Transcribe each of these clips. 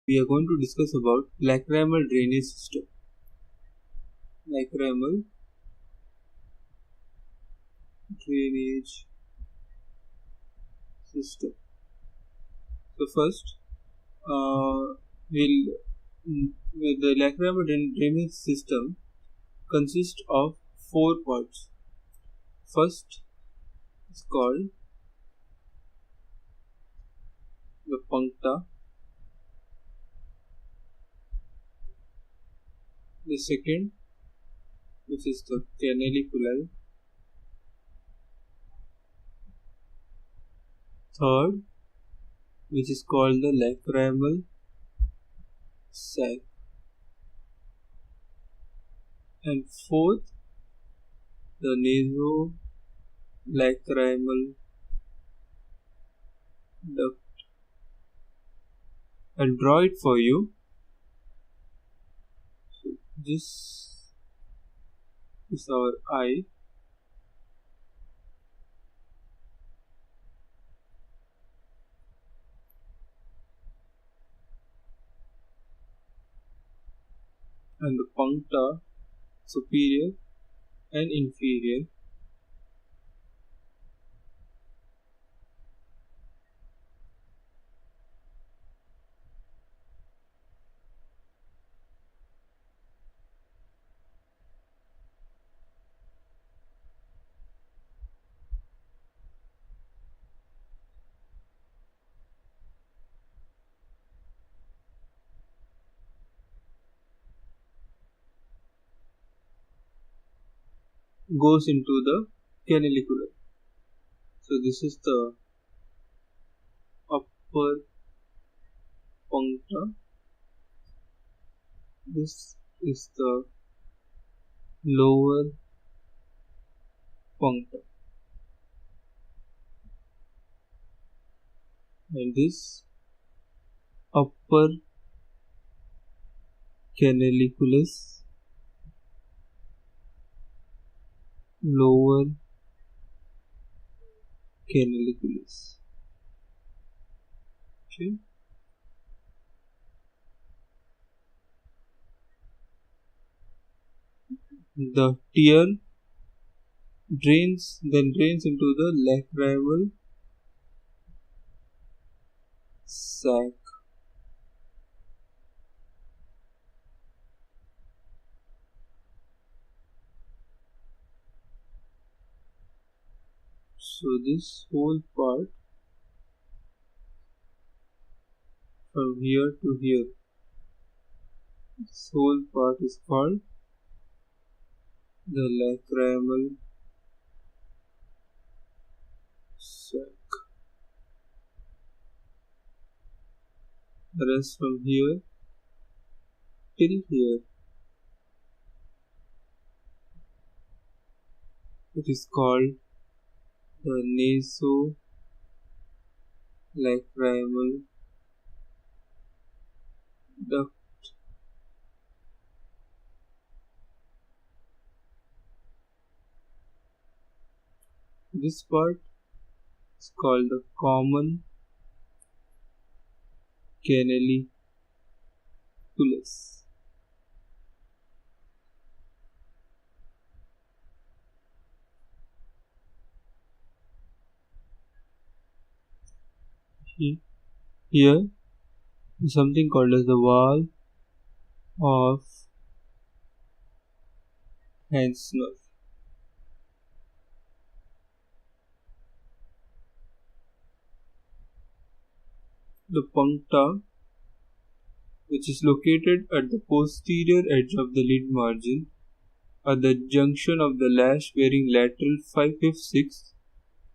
we are going to discuss about lacrimal drainage system. Lacrimal drainage system. So first, we'll the lacrimal drainage system consists of 4 parts. First is called the puncta. The second, which is the canaliculi. Third, which is called the lacrimal sac. And fourth, the nasolacrimal duct. I'll draw it for you. So this is our eye. And the puncta, superior and inferior. Goes into the canalicular. So this is the upper puncta. This is the lower puncta. And this upper canaliculus, lower canaliculus. Okay. The tear drains into the lacrimal sac. So this whole part from here to here, this whole part is called the lacrimal sac. Whereas from here till here, it is called the nasolacrimal duct. This part is called the common canaliculus. Here is something called as the valve of Hansner. The puncta, which is located at the posterior edge of the lid margin, at the junction of the lash bearing lateral 5/6,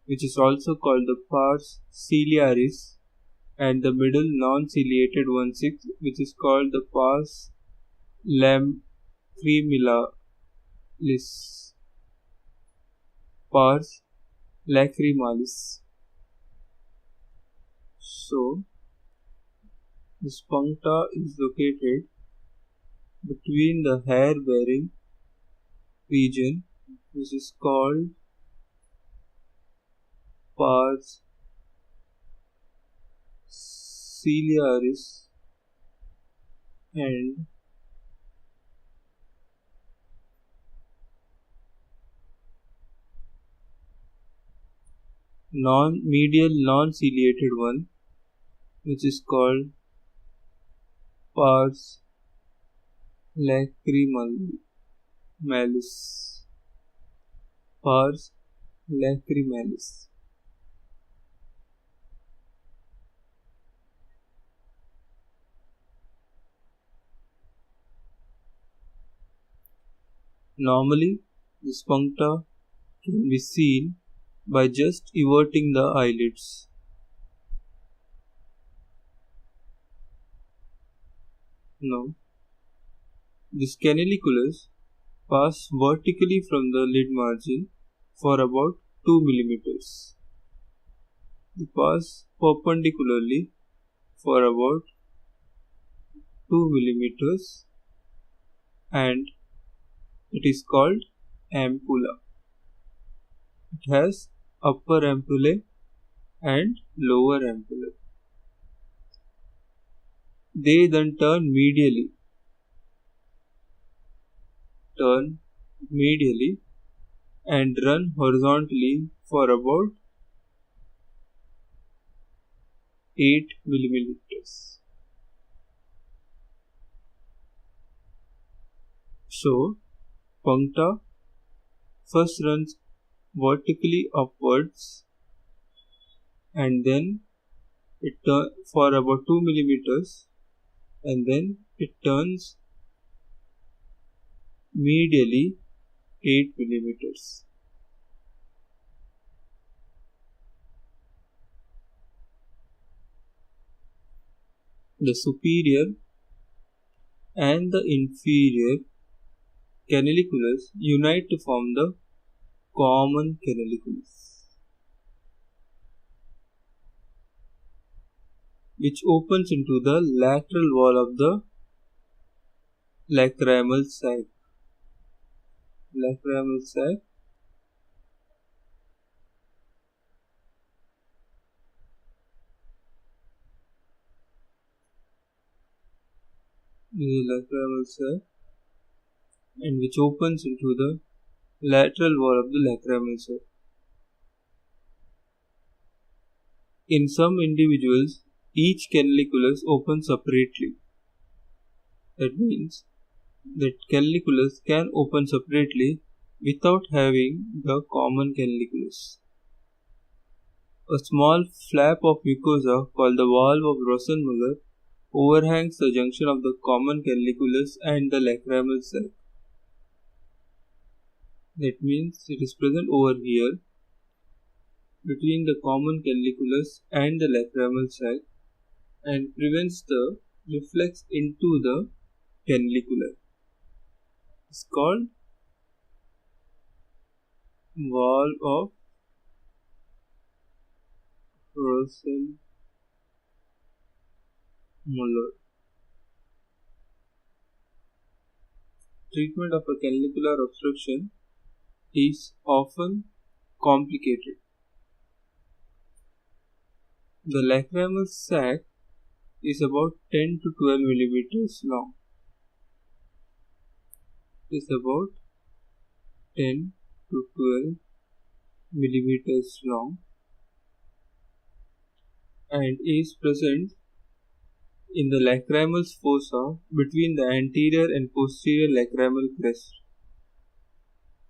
which is also called the pars ciliaris, and the middle non-ciliated 1/6, which is called the pars lacrimalis. Pars lacrimalis. So this puncta is located between the hair bearing region, which is called pars ciliaris, and non-medial non-ciliated one, which is called pars lacrimalis. Pars lacrimalis. Normally, the sphincter can be seen by just everting the eyelids. Now, this canaliculus pass vertically from the lid margin for about 2 millimeters. They pass perpendicularly for about 2 millimeters, and it is called ampulla. It has upper ampullae and lower ampullae. They then turn medially and run horizontally for about 8 millimeters. So, puncta first runs vertically upwards and then it turns for about 2 millimeters and then it turns medially 8 millimeters. The superior and the inferior canaliculus unite to form the common canaliculus, which opens into the lateral wall of the lacrimal sac. Lacrimal sac is a lacrimal sac and which opens into the lateral wall of the lacrimal sac. In some individuals, each canaliculus opens separately. That means that canaliculus can open separately without having the common canaliculus. A small flap of mucosa called the valve of Rosenmuller overhangs the junction of the common canaliculus and the lacrimal sac. That means it is present over here between the common canaliculus and the lacrimal sac and prevents the reflex into the canalicular. It's called valve of Rosenmuller. Treatment of a canalicular obstruction is often complicated. The lacrimal sac is about 10 to 12 millimeters long. It is about 10 to 12 millimeters long and is present in the lacrimal fossa between the anterior and posterior lacrimal crest.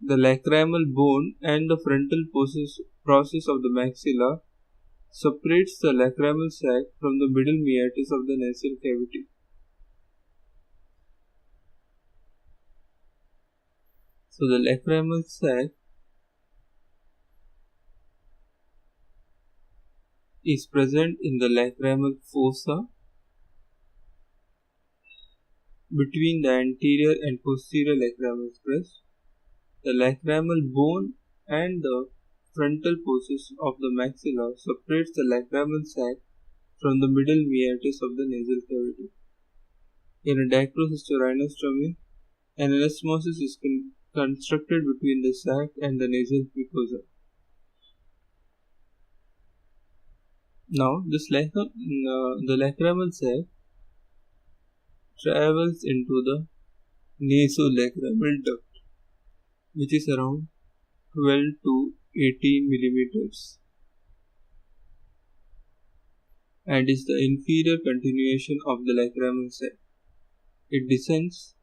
The lacrimal bone and the frontal process of the maxilla separates the lacrimal sac from the middle meatus of the nasal cavity. So the lacrimal sac is present in the lacrimal fossa between the anterior and posterior lacrimal crest. The lacrimal bone and the frontal process of the maxilla separates the lacrimal sac from the middle meatus of the nasal cavity. In a dacryocystostomy, an anastomosis is constructed between the sac and the nasal mucosa. Now, the lacrimal sac travels into the nasolacrimal duct, which is around 12 to 18 millimeters and is the inferior continuation of the lacrimal sac. It descends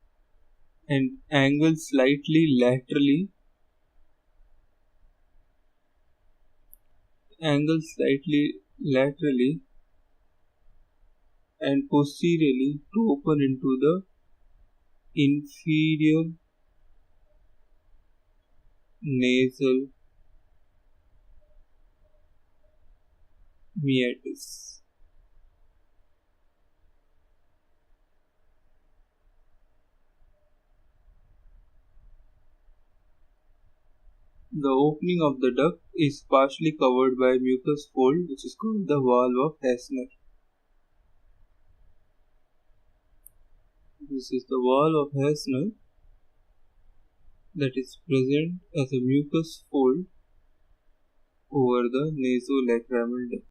and angles slightly laterally and posteriorly to open into the inferior nasal meatus. The opening of the duct is partially covered by a mucus fold which is called the valve of Hassner. This is the valve of Hassner that is present as a mucus fold over the nasolacrimal duct.